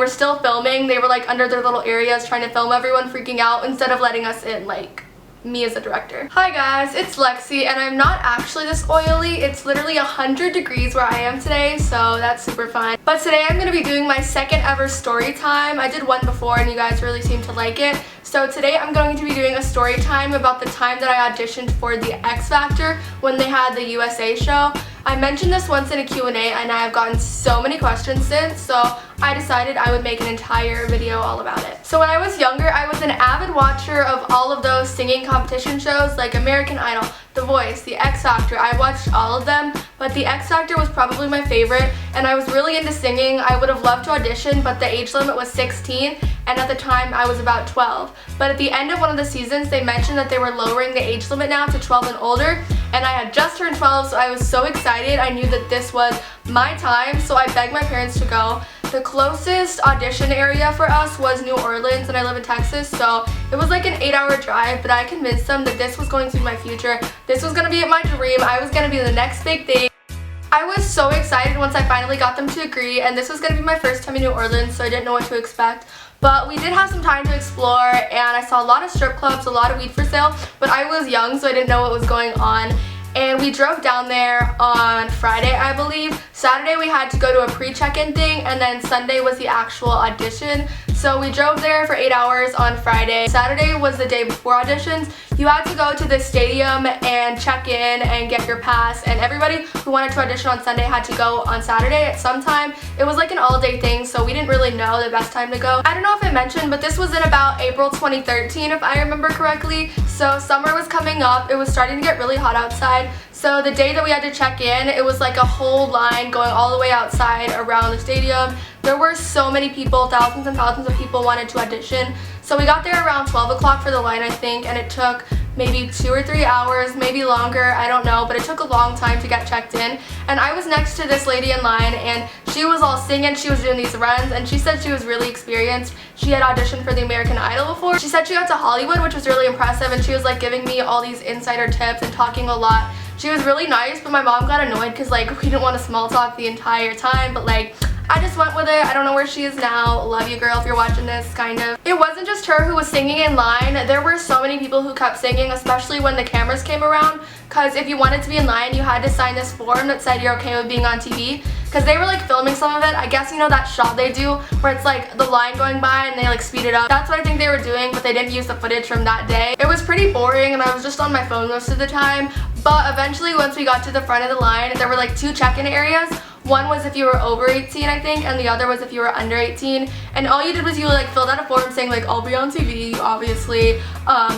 were still filming. They were like under their little areas trying to film everyone freaking out instead of letting us in, like me as a director. Hi guys, it's Lexi, and I'm not actually this oily. It's literally 100 degrees where I am today, so that's super fun. But today I'm going to be doing my second ever story time. I did one before and you guys really seemed to like it. So today I'm going to be doing a story time about the time that I auditioned for the X Factor when they had the USA show. I mentioned this once in a Q&A and I have gotten so many questions since, so I decided I would make an entire video all about it. So when I was younger, I was an avid watcher of all of those singing competition shows like American Idol, The Voice, The X Factor. I watched all of them, but the X Factor was probably my favorite, and I was really into singing. I would have loved to audition, but the age limit was 16, and at the time I was about 12. But at the end of one of the seasons, they mentioned that they were lowering the age limit now to 12 and older, and I had just turned 12, so I was so excited. I knew that this was my time, so I begged my parents to go. The closest audition area for us was New Orleans, and I live in Texas, so it was like an 8-hour drive, but I convinced them that this was going to be my future. This was going to be my dream. I was going to be the next big thing. I was so excited once I finally got them to agree, and this was going to be my first time in New Orleans, so I didn't know what to expect. But we did have some time to explore, and I saw a lot of strip clubs, a lot of weed for sale, but I was young, so I didn't know what was going on. And we drove down there on Friday, I believe. Saturday we had to go to a pre-check-in thing, and then Sunday was the actual audition. So we drove there for 8 hours on Friday. Saturday was the day before auditions. You had to go to the stadium and check in and get your pass, and everybody who wanted to audition on Sunday had to go on Saturday at some time. It was like an all-day thing, so we didn't really know the best time to go. I don't know if I mentioned, but this was in about April 2013, if I remember correctly. So summer was coming up. It was starting to get really hot outside. So the day that we had to check in, it was like a whole line going all the way outside around the stadium. There were so many people, thousands and thousands of people wanted to audition. So we got there around 12 o'clock for the line, I think, and it took maybe 2 or 3 hours, maybe longer, I don't know, but it took a long time to get checked in. And I was next to this lady in line, and she was all singing, she was doing these runs, and she said she was really experienced. She had auditioned for the American Idol before. She said she got to Hollywood, which was really impressive, and she was like giving me all these insider tips and talking a lot. She was really nice, but my mom got annoyed because like we didn't want to small talk the entire time, but like I just went with it. I don't know where she is now. Love you, girl, if you're watching this, kind of. It wasn't just her who was singing in line. There were so many people who kept singing, especially when the cameras came around, because if you wanted to be in line, you had to sign this form that said you're okay with being on TV, because they were like filming some of it. I guess you know that shot they do where it's like the line going by and they like speed it up. That's what I think they were doing, but they didn't use the footage from that day. It was pretty boring, and I was just on my phone most of the time. But eventually, once we got to the front of the line, there were like 2 check-in areas. One was if you were over 18, I think, and the other was if you were under 18. And all you did was you like filled out a form saying like, I'll be on TV, obviously,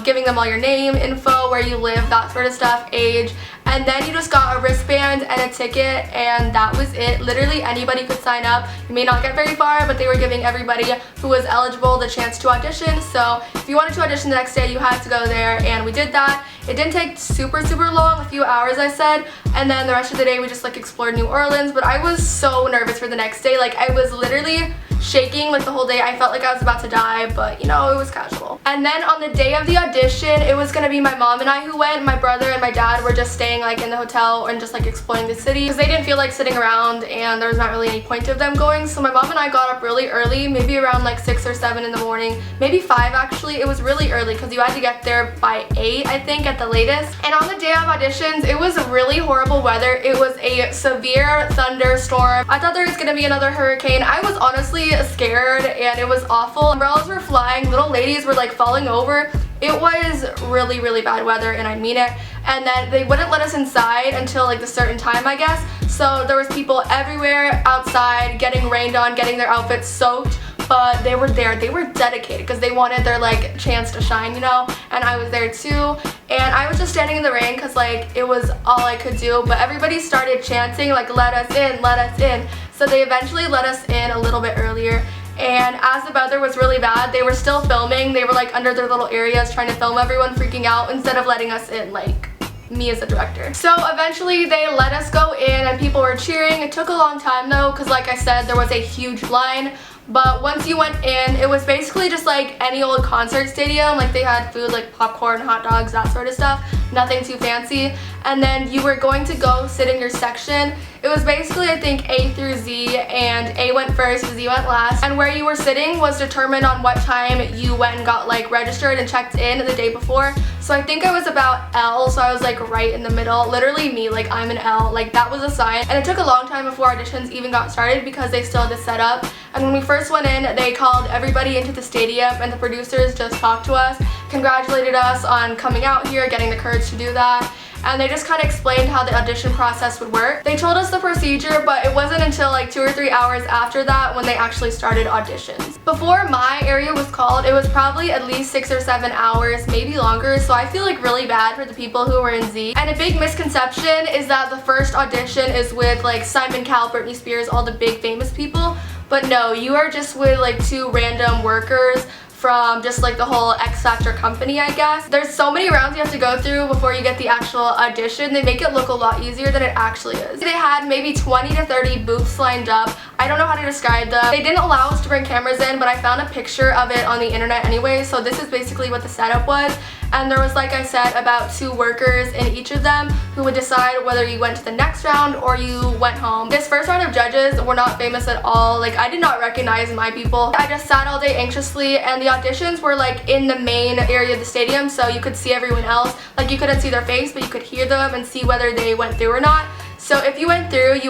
giving them all your name, info, where you live, that sort of stuff, age. And then you just got a wristband and a ticket, and that was it. Literally anybody could sign up. You may not get very far, but they were giving everybody who was eligible the chance to audition. So if you wanted to audition the next day, you had to go there, and we did that. It didn't take super long, a few hours I said, and then the rest of the day we just like explored New Orleans. But I was so nervous for the next day. Like I was literally shaking like the whole day. I felt like I was about to die, but you know, it was casual. And then on the day of the audition, it was gonna be my mom and I who went. My brother and my dad were just staying like in the hotel and just like exploring the city because they didn't feel like sitting around, and there was not really any point of them going. So my mom and I got up really early, maybe around like 6 or 7 in the morning, maybe 5 actually. It was really early because you had to get there by 8, I think, at the latest. And on the day of auditions, it was really horrible weather. It was a severe thunderstorm. I thought there was gonna be another hurricane. I was honestly scared, and it was awful. Umbrellas were flying, little ladies were like falling over. It was really bad weather, and I mean it. And then they wouldn't let us inside until like the certain time, I guess. So there was people everywhere outside getting rained on, getting their outfits soaked. But they were there, they were dedicated because they wanted their like chance to shine, you know, and I was there too. And I was just standing in the rain because like it was all I could do, but everybody started chanting like, let us in, let us in. So they eventually let us in a little bit earlier. And as the weather was really bad, they were still filming. They were like under their little areas trying to film everyone freaking out instead of letting us in, like me as a director. So eventually they let us go in, and people were cheering. It took a long time though, because like I said, there was a huge line. But once you went in, it was basically just like any old concert stadium. Like they had food like popcorn, hot dogs, that sort of stuff. Nothing too fancy. And then you were going to go sit in your section. It It was basically, I think, A through Z, and A went first, Z went last, and where you were sitting was determined on what time you went and got like registered and checked in the day before. So I think I was about L, so I was like right in the middle. Literally me, like I'm an L, like that was a sign. And it took a long time before auditions even got started because they still had to set up. And when we first went in, they called everybody into the stadium and the producers just talked to us, congratulated us on coming out here, getting the courage to do that. And they just kind of explained how the audition process would work. They told us the procedure, but it wasn't until like 2 or 3 hours after that when they actually started auditions. Before my area was called, it was probably at least 6 or 7 hours, maybe longer, so I feel like really bad for the people who were in Z. And a big misconception is that the first audition is with like Simon Cowell, Britney Spears, all the big famous people. But no, you are just with like 2 random workers from just like the whole X Factor company, I guess. There's so many rounds you have to go through before you get the actual audition. They make it look a lot easier than it actually is. They had maybe 20 to 30 booths lined up. I don't know how to describe them. They didn't allow us to bring cameras in, but I found a picture of it on the internet anyway, so this is basically what the setup was. And there was, like I said, about 2 workers in each of them who would decide whether you went to the next round or you went home. This first round of judges were not famous at all. Like, I did not recognize my people. I just sat all day anxiously, and the auditions were like in the main area of the stadium, so you could see everyone else. Like, you couldn't see their face, but you could hear them and see whether they went through or not. So if you went through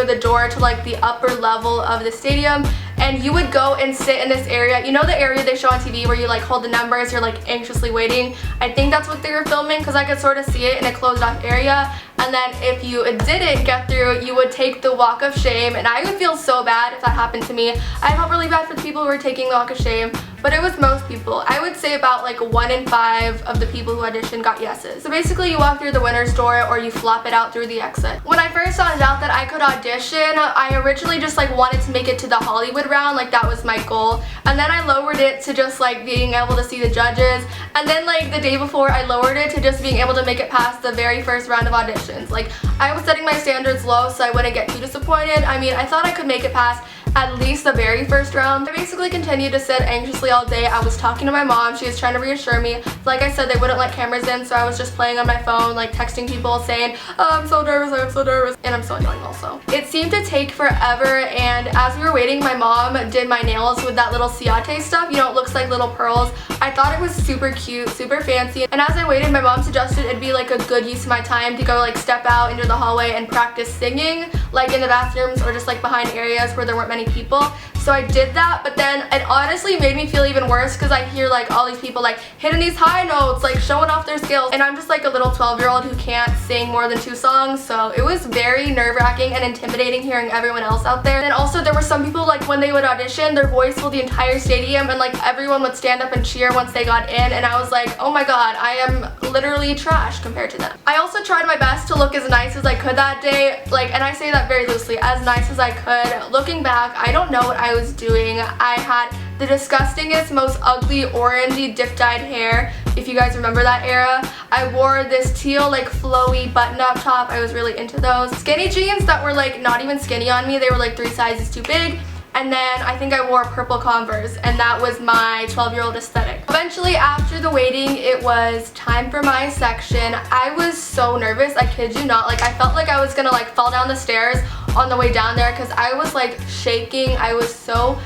the door to like the upper level of the stadium, and you would go and sit in this area. You know the area they show on TV where you like hold the numbers, you're like anxiously waiting? I think that's what they were filming because I could sort of see it in a closed off area. And then if you didn't get through, you would take the walk of shame, and I would feel so bad if that happened to me. I felt really bad for the people who were taking the walk of shame, but it was most people. I would say about like 1 in 5 of the people who auditioned got yeses. So basically you walk through the winner's door or you flop it out through the exit. When I first found out that I could audition, I originally just like wanted to make it to the Hollywood round, like that was my goal. And then I lowered it to just like being able to see the judges. And then like the day before I lowered it to just being able to make it past the very first round of auditions. Like I was setting my standards low so I wouldn't get too disappointed. I mean, I thought I could make it past at least the very first round. I basically continued to sit anxiously all day. I was talking to my mom. She was trying to reassure me. Like I said, they wouldn't let cameras in, so I was just playing on my phone, like texting people saying, oh, I'm so nervous, I'm so nervous. And I'm so annoying also. It seemed to take forever, and as we were waiting, my mom did my nails with that little ciate stuff. You know, it looks like little pearls. I thought it was super cute, super fancy. And as I waited, my mom suggested it'd be like a good use of my time to go like step out into the hallway and practice singing, like in the bathrooms or just like behind areas where there weren't many people. So I did that, but then it honestly made me feel even worse because I hear like all these people like hitting these high notes, like showing off their skills, and I'm just like a little 12-year-old who can't sing more than 2 songs. So it was very nerve-wracking and intimidating hearing everyone else out there. And also there were some people, like when they would audition, their voice filled the entire stadium, and like everyone would stand up and cheer once they got in, and I was like, oh my god, I am literally trash compared to them. I also tried my best to look as nice as I could that day, like, and I say that very loosely, as nice as I could. Looking back, I don't know what I was doing. I had the disgustingest, most ugly, orangey, dip-dyed hair, if you guys remember that era. I wore this teal, like, flowy button-up top. I was really into those. Skinny jeans that were, like, not even skinny on me. They were, like, 3 sizes too big. And then I think I wore purple Converse, and that was my 12-year-old aesthetic. Eventually, after the waiting, it was time for my section. I was so nervous, I kid you not. Like, I felt like I was gonna, like, fall down the stairs on the way down there because I was, like, shaking. I was so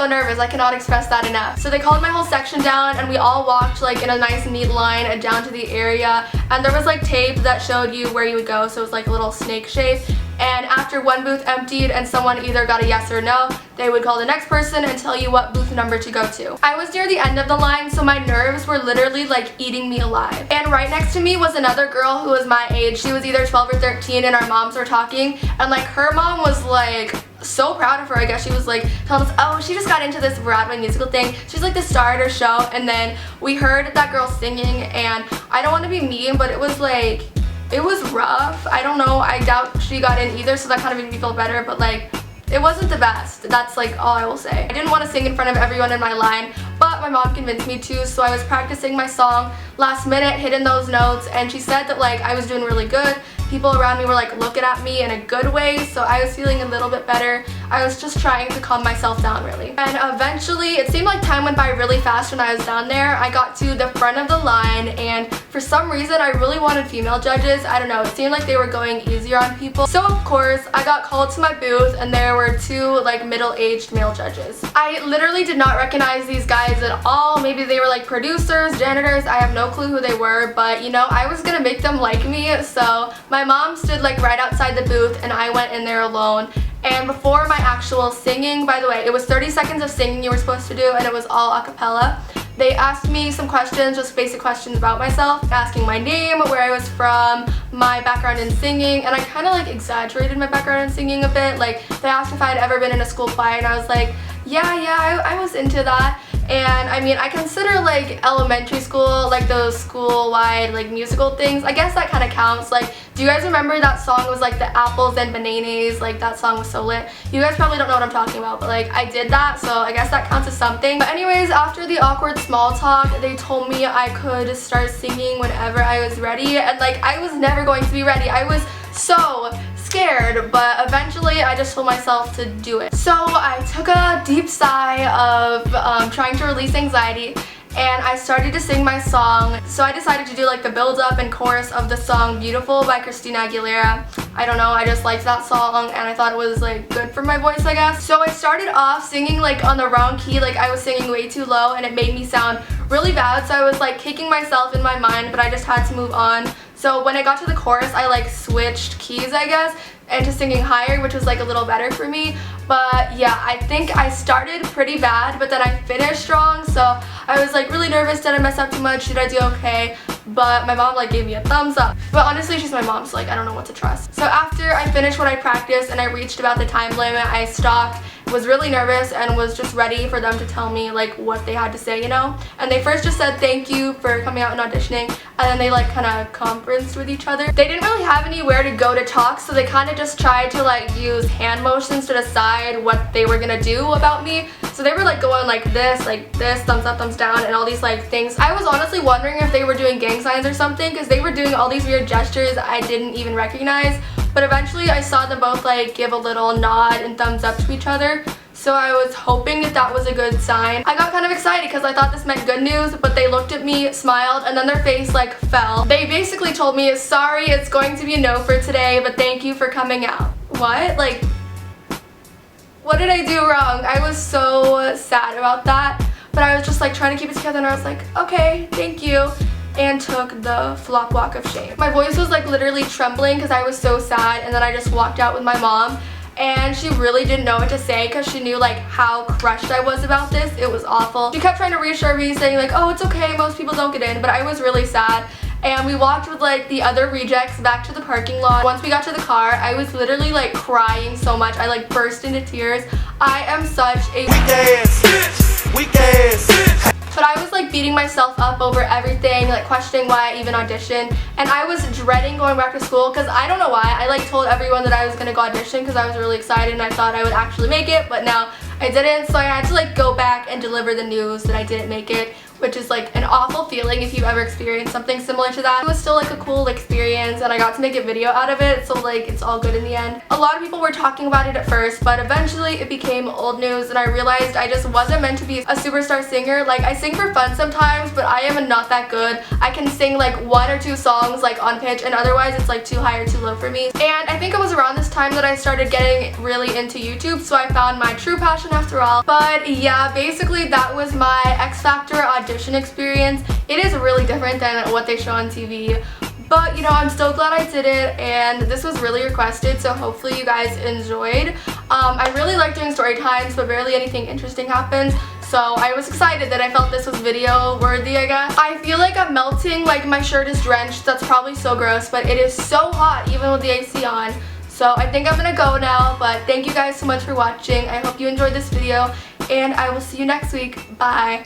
nervous. I cannot express that enough. So they called my whole section down, and we all walked like in a nice neat line down to the area, and there was like tape that showed you where you would go, so it was like a little snake shape. And after one booth emptied and someone either got a yes or no, they would call the next person and tell you what booth number to go to. I was near the end of the line, so my nerves were literally like eating me alive. And right next to me was another girl who was my age. She was either 12 or 13, and our moms were talking, and like her mom was like so proud of her. I guess she was like telling us, oh, she just got into this Broadway musical thing. She's like the star of her show. And then we heard that girl singing, and I don't want to be mean, but it was like, it was rough. I don't know, I doubt she got in either, so that kind of made me feel better, but like, it wasn't the best. That's like all I will say. I didn't want to sing in front of everyone in my line, but my mom convinced me to, so I was practicing my song last minute, hitting those notes, and she said that like I was doing really good. people around me were like looking at me in a good way, so I was feeling a little bit better. I was just trying to calm myself down really. And eventually, it seemed like time went by really fast when I was down there. I got to the front of the line, and for some reason I really wanted female judges. I don't know, it seemed like they were going easier on people. So of course, I got called to my booth and there were two like middle-aged male judges. I literally did not recognize these guys at all. Maybe they were like producers, janitors, I have no clue who they were, but you know, I was gonna make them like me. So my mom stood like right outside the booth and I went in there alone. And before my actual singing, by the way, it was 30 seconds of singing you were supposed to do, and it was all a cappella. They asked me some questions, just basic questions about myself, asking my name, where I was from, my background in singing, and I kind of like exaggerated my background in singing a bit. Like, they asked if I had ever been in a school choir, and I was like, yeah, I was into that. And I mean, I consider like elementary school, like those school-wide like musical things, I guess that kind of counts. Like, do you guys remember that song was like the apples and bananas? Like, that song was so lit. You guys probably don't know what I'm talking about, but like I did that, so I guess that counts as something. But anyways, after the awkward small talk, they told me I could start singing whenever I was ready, and like I was never going to be ready. I was so scared, but eventually I just told myself to do it. So I took a deep sigh of trying to release anxiety, and I started to sing my song. So I decided to do like the build up and chorus of the song Beautiful by Christina Aguilera. I don't know, I just liked that song and I thought it was like good for my voice, I guess. So I started off singing like on the wrong key, like I was singing way too low and it made me sound really bad, so I was like kicking myself in my mind, but I just had to move on. So when I got to the chorus, I like switched keys, I guess, into singing higher, which was like a little better for me. But yeah, I think I started pretty bad, but then I finished strong, so I was like really nervous. Did I mess up too much? Did I do okay? But my mom like gave me a thumbs up. But honestly, she's my mom, so like I don't know what to trust. So after I finished what I practiced and I reached about the time limit, I stopped, was really nervous, and was just ready for them to tell me like what they had to say, you know? And they first just said thank you for coming out and auditioning, and then they like kind of conferenced with each other. They didn't really have anywhere to go to talk, so they kind of just tried to like use hand motions to decide what they were gonna do about me. So they were like going like this, thumbs up, thumbs down, and all these like things. I was honestly wondering if they were doing gang signs or something, because they were doing all these weird gestures I didn't even recognize. But eventually I saw them both like give a little nod and thumbs up to each other. So I was hoping that that was a good sign. I got kind of excited because I thought this meant good news, but they looked at me, smiled, and then their face like fell. They basically told me, sorry, it's going to be a no for today, but thank you for coming out. What? Like, what did I do wrong? I was so sad about that, but I was just like trying to keep it together, and I was like, okay, thank you, and took the flop walk of shame. My voice was like literally trembling because I was so sad, and then I just walked out with my mom, and she really didn't know what to say because she knew like how crushed I was about this. It was awful. She kept trying to reassure me, saying like, oh, it's okay, most people don't get in, but I was really sad. And we walked with like the other rejects back to the parking lot. Once we got to the car, I was literally like crying so much. I like burst into tears. I am such a weak ass. But I was like beating myself up over everything, like questioning why I even auditioned. And I was dreading going back to school because I don't know why. I like told everyone that I was gonna go audition because I was really excited and I thought I would actually make it, but now I didn't. So I had to like go back and deliver the news that I didn't make it, which is like an awful feeling if you've ever experienced something similar to that. It was still like a cool experience, and I got to make a video out of it, so like it's all good in the end. A lot of people were talking about it at first, but eventually it became old news, and I realized I just wasn't meant to be a superstar singer. Like, I sing for fun sometimes, but I am not that good. I can sing like 1 or 2 songs like on pitch, and otherwise it's like too high or too low for me. And I think it was around this time that I started getting really into YouTube, so I found my true passion after all. But yeah, basically that was my X Factor audition experience. It is really different than what they show on TV, but you know, I'm still glad I did it, and this was really requested, so hopefully you guys enjoyed. I really like doing story times, but barely anything interesting happens, so I was excited that I felt this was video worthy, I guess. I feel like I'm melting, like my shirt is drenched. That's probably so gross, but it is so hot even with the AC on. So I think I'm gonna go now, but thank you guys so much for watching. I hope you enjoyed this video, and I will see you next week. Bye.